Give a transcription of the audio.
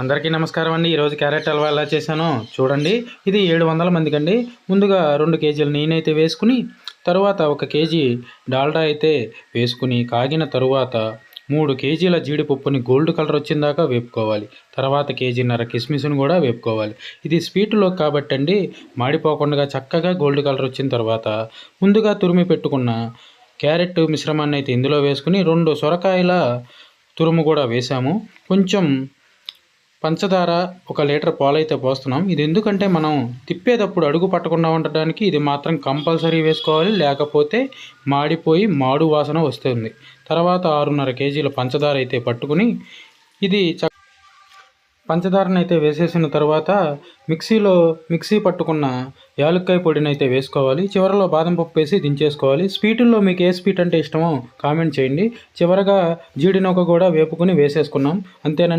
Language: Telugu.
అందరికీ నమస్కారం అండి. ఈరోజు క్యారెట్ హల్వా ఎలా చేశానో చూడండి. ఇది 700 మందికండి. ముందుగా 2 కేజీల నెయ్యినైతే వేసుకుని, తరువాత 1 కేజీ డాల్డా అయితే వేసుకుని, కాగిన తరువాత 3 కేజీల జీడిపప్పుని గోల్డ్ కలర్ వచ్చిందాకా వేపుకోవాలి. తర్వాత కేజీన్నర కిస్మిస్ని కూడా వేపుకోవాలి. ఇది స్వీట్లో కాబట్టి అండి, మాడిపోకుండా చక్కగా గోల్డ్ కలర్ వచ్చిన తర్వాత ముందుగా తురిమి పెట్టుకున్న క్యారెట్ మిశ్రమాన్ని అయితే ఇందులో వేసుకుని 2 సొరకాయల తురుము కూడా వేసాము. కొంచెం పంచదార 1 లీటర్ పాలైతే పోస్తున్నాం. ఇది ఎందుకంటే మనం తిప్పేటప్పుడు అడుగు పట్టకుండా ఉండడానికి ఇది మాత్రం కంపల్సరీ వేసుకోవాలి, లేకపోతే మాడిపోయి మాడు వాసన వస్తుంది. తర్వాత 6.5 కేజీల పంచదార అయితే పట్టుకుని ఇది పంచదారను అయితే వేసేసిన తర్వాత మిక్సీ పట్టుకున్న యాలక్కాయ పొడిని అయితే వేసుకోవాలి. చివరలో బాదం పప్పు వేసి దించేసుకోవాలి. స్వీటుల్లో మీకు ఏ స్వీట్ అంటే ఇష్టమో కామెంట్ చేయండి. చివరగా జీడి నూక కూడా వేపుకొని వేసేసుకున్నాం. అంతేనండి.